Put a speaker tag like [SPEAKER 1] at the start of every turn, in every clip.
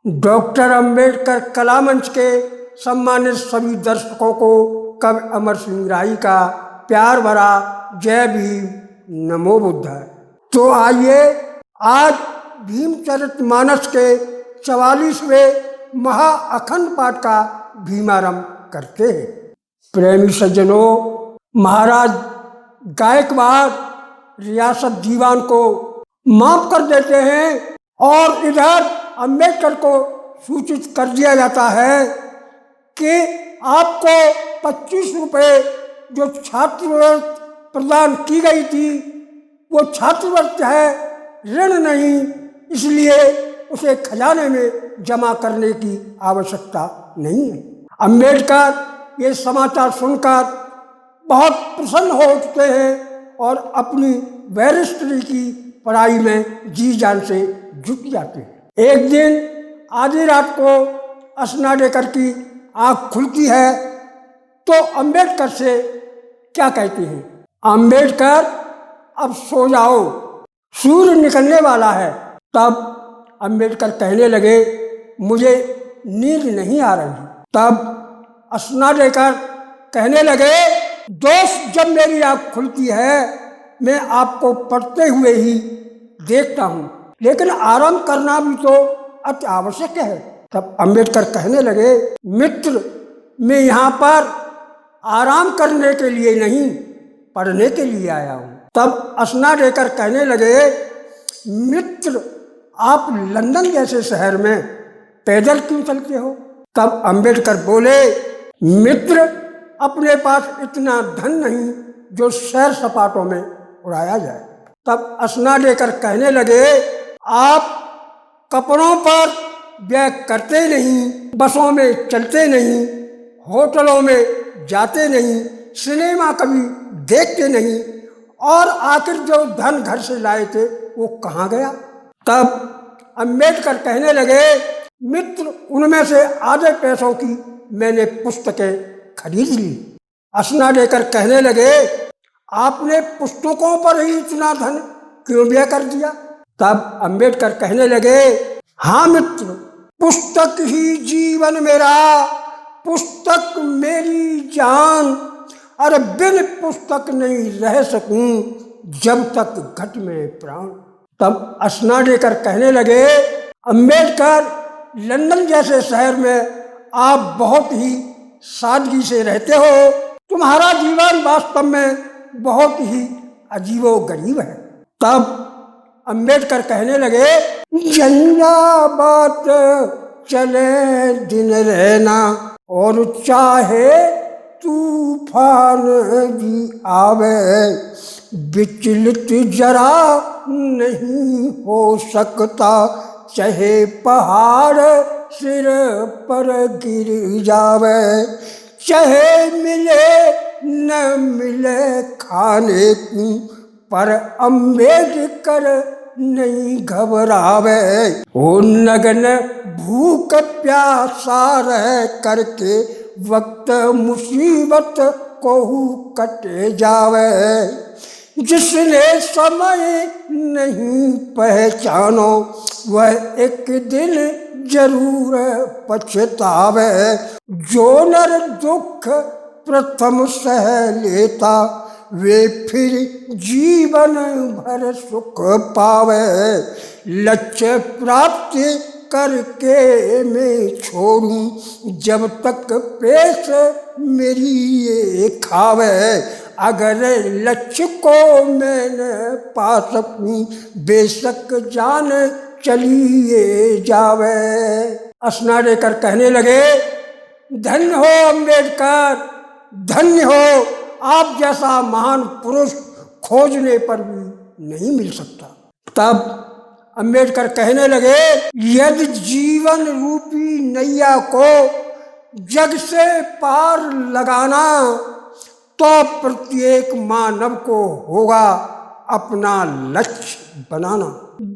[SPEAKER 1] Doctor Ambedkar कला मंच के सम्मानित सभी दर्शकों को कवि अमर सिंह राही का प्यार भरा जय भीम, नमो बुद्धाय। तो आइए आज भीमचरितमानस के 44वें महाअखंड पाठ का भीमारंभ करते हैं। प्रेमी सज्जनों, महाराज गायकवाड़ रियासत दीवान को माफ कर देते हैं और इधर अंबेडकर को सूचित कर दिया जाता है कि आपको 25 रुपये जो छात्रवृत्ति प्रदान की गई थी वो छात्रवृत्ति है, ऋण नहीं, इसलिए उसे खजाने में जमा करने की आवश्यकता नहीं है। अंबेडकर ये समाचार सुनकर बहुत प्रसन्न हो उठते हैं और अपनी बैरिस्टरी की पढ़ाई में जी जान से जुट जाते हैं। एक दिन आधी रात को अस्नाडेकर की आँख खुलती है तो अंबेडकर से क्या कहती हैं? अंबेडकर अब सो जाओ, सूर्य निकलने वाला है। तब अंबेडकर कहने लगे मुझे नींद नहीं आ रही। तब अस्नाडेकर कहने लगे दोस्त, जब मेरी आँख खुलती है मैं आपको पढ़ते हुए ही देखता हूँ, लेकिन आराम करना भी तो अति आवश्यक है। तब अंबेडकर कहने लगे मित्र, मैं यहाँ पर आराम करने के लिए नहीं, पढ़ने के लिए आया हूँ। तब अस्नाडेकर कहने लगे मित्र, आप लंदन जैसे शहर में पैदल क्यों चलते हो? तब अंबेडकर बोले मित्र, अपने पास इतना धन नहीं जो सैर सपाटों में उड़ाया जाए। तब अस्नाडेकर कहने लगे आप कपड़ों पर व्यय करते नहीं, बसों में चलते नहीं, होटलों में जाते नहीं, सिनेमा कभी देखते नहीं, और आखिर जो धन घर से लाए थे वो कहाँ गया? तब अंबेडकर कहने लगे मित्र, उनमें से आधे पैसों की मैंने पुस्तकें खरीद ली। अस्नाडेकर कहने लगे आपने पुस्तकों पर ही इतना धन क्यों व्यय कर दिया? तब अंबेडकर कहने लगे हाँ मित्र, पुस्तक ही जीवन मेरा, पुस्तक मेरी जान, अरे बिन पुस्तक नहीं रह सकूं जब तक घट में प्राण। तब अस्नाडेकर कहने लगे अंबेडकर, लंदन जैसे शहर में आप बहुत ही सादगी से रहते हो, तुम्हारा जीवन वास्तव में बहुत ही अजीबो गरीब है। तब अंबेडकर कहने लगे जंजा बात चले दिन रहना, और चाहे तूफान भी आवे, विचलित जरा नहीं हो सकता, चाहे पहाड़ सिर पर गिर जावे, चाहे मिले न मिले खाने को, पर अंबेडकर नहीं घबरावे, ओ नगन भूख प्यासा रह करके वक्त मुसीबत को कटे जावे, जिसने समय नहीं पहचानो वह एक दिन जरूर पछतावे, जो नर दुख प्रथम सह लेता वे फिर जीवन भर सुख पावे, लक्ष्य प्राप्त करके मैं छोड़ूं जब तक पेश मेरी ये खावे, अगर लक्ष्य को मैं न पा सकूं बेशक जान चलिए जावे। अस्नाडेकर कहने लगे धन्य हो अंबेडकर, धन्य हो, आप जैसा महान पुरुष खोजने पर भी नहीं मिल सकता। तब अंबेडकर कहने लगे यदि जीवन रूपी नैया को जग से पार लगाना तो प्रत्येक मानव को होगा अपना लक्ष्य बनाना।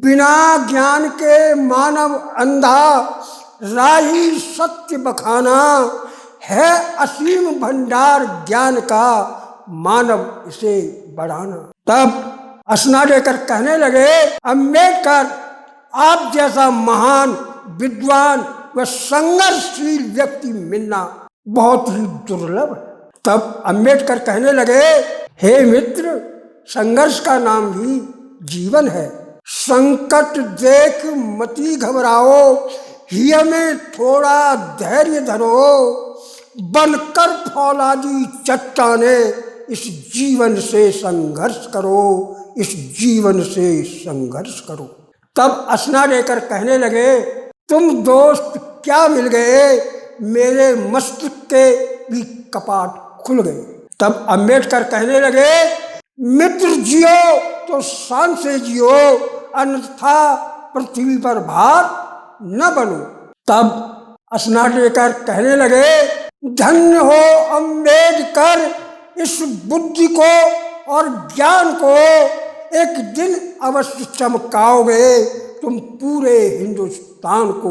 [SPEAKER 1] बिना ज्ञान के मानव अंधा राही सत्य बखाना, है असीम भंडार ज्ञान का मानव इसे बढ़ाना। तब अस्नाडेकर कहने लगे अंबेडकर, आप जैसा महान विद्वान व संघर्षशील व्यक्ति मिलना बहुत ही दुर्लभ है। तब अंबेडकर कहने लगे, हे मित्र, संघर्ष का नाम ही जीवन है। संकट देख मती घबराओ, हिय में थोड़ा धैर्य धरो, बनकर फौलादी चट्टाने इस जीवन से संघर्ष करो, इस जीवन से संघर्ष करो। तब असना लेकर कहने लगे, तुम दोस्त क्या मिल गए, मेरे मस्तिष्क के भी कपाट खुल गए। तब अंबेडकर कहने लगे, मित्र जियो तो शान से जियो, अन्यथा पृथ्वी पर भार न बनो। तब असना लेकर कहने लगे, धन्य हो अंबेडकर, इस बुद्धि को और ज्ञान को एक दिन अवश्य चमकाओगे तुम पूरे हिंदुस्तान को,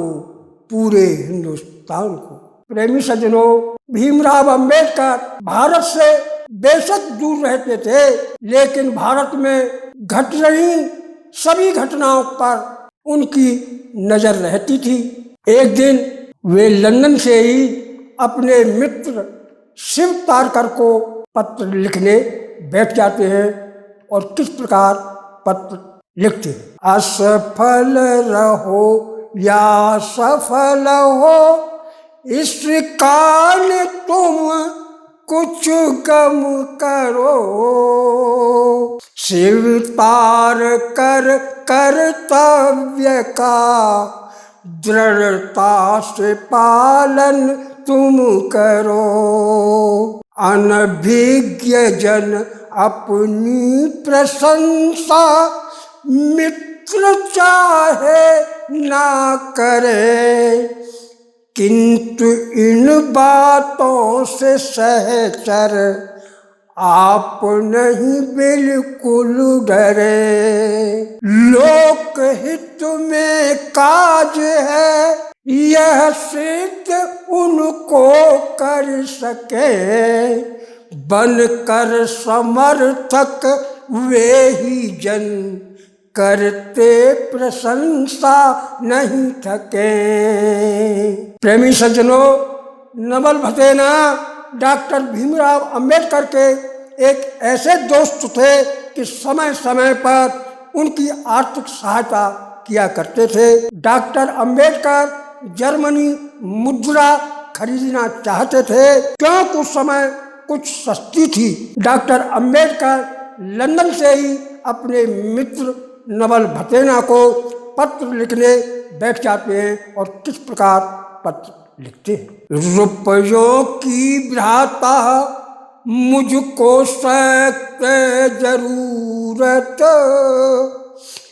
[SPEAKER 1] पूरे हिंदुस्तान को। प्रेमी सज्जनों, भीमराव अंबेडकर भारत से बेशक दूर रहते थे, लेकिन भारत में घट रही सभी घटनाओं पर उनकी नजर रहती थी। एक दिन वे लंदन से ही अपने मित्र शिव तारकर को पत्र लिखने बैठ जाते हैं और किस प्रकार पत्र लिखते हैं। असफल रहो या सफल हो, इस काल तुम कुछ गम करो, शिव तारकर कर्तव्य का दृढ़ता से पालन तुम करो, अनभिज्ञ जन अपनी प्रशंसा मित्र चाहे ना करे, किंतु इन बातों से सहचर आप नहीं बिल्कुल डरे, लोक हित में काज है यह सिद्ध उनको कर सके, बनकर समर्थक वे ही जन करते प्रशंसा नहीं थके। प्रेमी सज्जनों, नवल भतेना डॉक्टर भीमराव अंबेडकर के एक ऐसे दोस्त थे कि समय समय पर उनकी आर्थिक सहायता किया करते थे। डॉक्टर अंबेडकर जर्मनी मुद्रा खरीदना चाहते थे क्योंकि उस समय कुछ सस्ती थी। डॉक्टर अंबेडकर लंदन से ही अपने मित्र नवल भतेना को पत्र लिखने बैठ जाते हैं और किस प्रकार पत्र लिखते हैं। रुपयों की भ्राता मुझको सख्त जरूरत,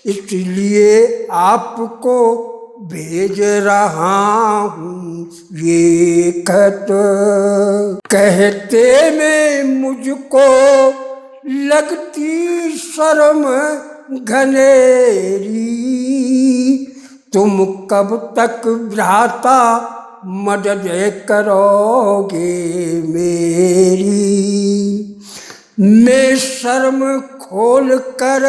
[SPEAKER 1] इसलिए आपको भेज रहा हूँ ये खत, कहते में मुझको लगती शर्म घनेरी, तुम कब तक भ्राता मदद करोगे मेरी, मैं शर्म खोल कर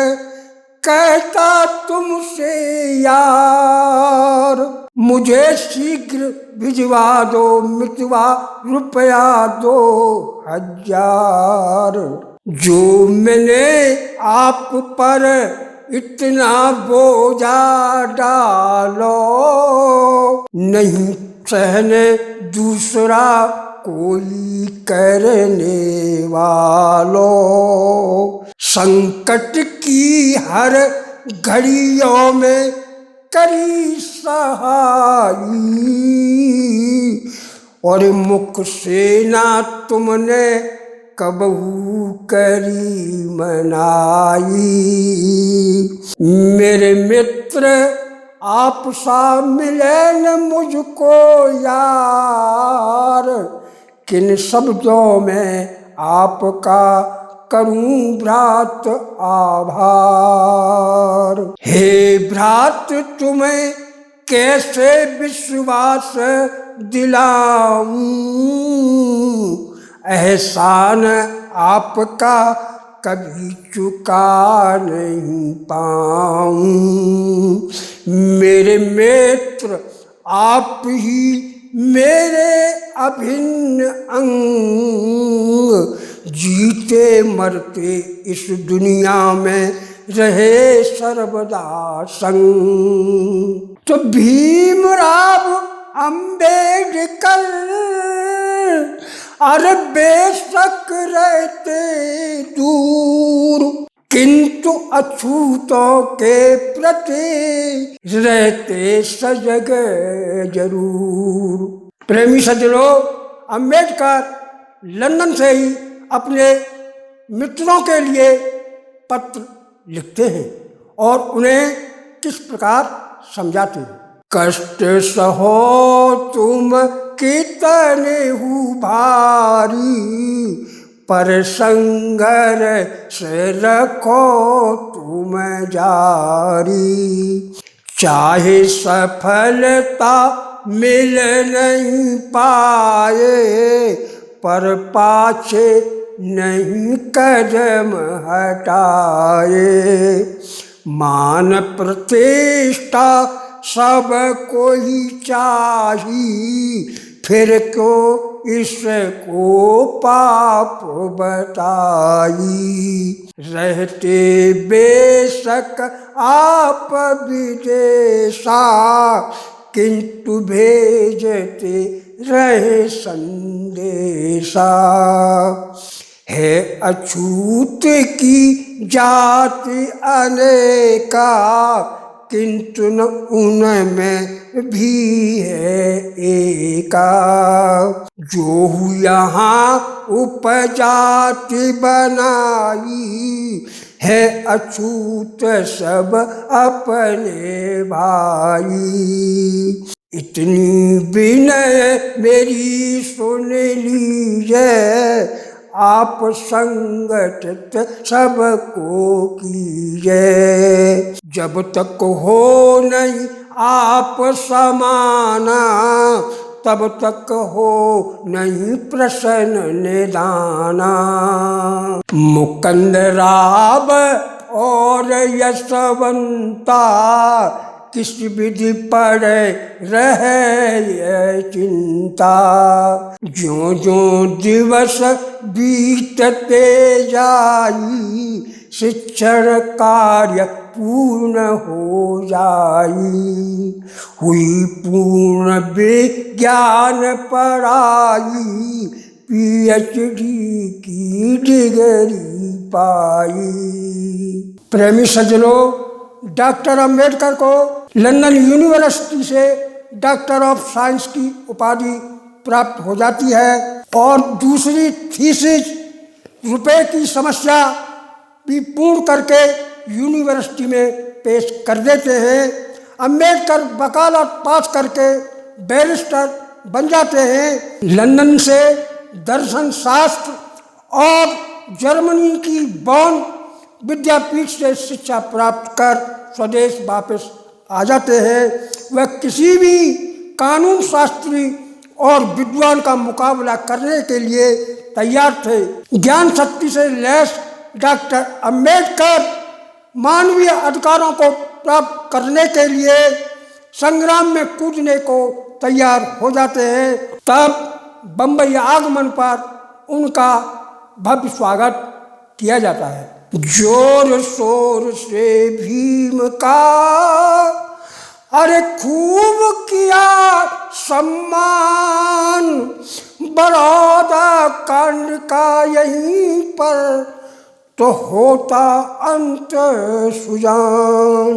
[SPEAKER 1] कहता तुमसे यार, मुझे शीघ्र भिजवा दो मितवा रुपया 2000, जो मैंने आप पर इतना बोझा डालो, नहीं सहने दूसरा कोई करने वालो, संकट की हर घड़ियों में करी सहाई, और मुख से ना तुमने कबहू करी मनाई, मेरे मित्र आप सा मिले न मुझको यार, किन शब्दों में आपका करूं भ्रात आभार, हे भ्रात तुम्हें कैसे विश्वास दिलाऊं, एहसान आपका कभी चुका नहीं पाऊं, मेरे मित्र आप ही मेरे अभिन्न अंग, जीते मरते इस दुनिया में रहे सर्वदा संग। तो भीमराव अंबेडकर अरे बेशक रहते दूर, किंतु अछूतों के प्रति रहते सजग जरूर। प्रेमी सज्जनों, अंबेडकर लंदन से ही अपने मित्रों के लिए पत्र लिखते हैं और उन्हें किस प्रकार समझाते हैं। कष्ट सहो तुम कितने हूँ भारी, पर संघर्ष रखो तुम जारी। चाहे सफलता मिल नहीं पाए, पर पाछे नहीं कदम हटाए। मान प्रतिष्ठा सबको ही चाहिए, फिर क्यों इसको पाप बताई। रहते बेशक आप विदेशा, किंतु भेजते रहे संदेशा। है अछूत की जाति अनेका, किंतु न उनमें भी है एका। जो यहाँ उपजाति बनाई, है अछूत सब अपने भाई। इतनी विनय मेरी सुन लीजिए, आप संगठित सबको कीजिए। जब तक हो नहीं आप समाना, तब तक हो नहीं प्रश्न निदाना। मुकंदराव और यशवंता, किस विधि पड़े रहे ये चिंता। ज्यों ज्यों दिवस बीतते जाई, शिक्षण कार्य पूर्ण हो जाई। हुई पूर्ण विज्ञान पढ़ाई, पीएचडी की डिग्री पाई। प्रेमी सज्जनों, डॉक्टर अंबेडकर को लंदन यूनिवर्सिटी से डॉक्टर ऑफ साइंस की उपाधि प्राप्त हो जाती है और दूसरी थीसिस रुपए की समस्या भी पूर्ण करके यूनिवर्सिटी में पेश कर देते हैं। अंबेडकर वकालत पास करके बैरिस्टर बन जाते हैं। लंदन से दर्शन शास्त्र और जर्मनी की बॉन विद्यापीठ से शिक्षा प्राप्त कर स्वदेश वापस आ जाते हैं। वह किसी भी कानून शास्त्री और विद्वान का मुकाबला करने के लिए तैयार थे। ज्ञान शक्ति से लैस डॉक्टर अंबेडकर मानवीय अधिकारों को प्राप्त करने के लिए संग्राम में कूदने को तैयार हो जाते हैं। तब बम्बई आगमन पर उनका भव्य स्वागत किया जाता है। जोर शोर से भीम का अरे खूब किया सम्मान, बड़ौदा कांड का यहीं पर तो होता अंत सुजान।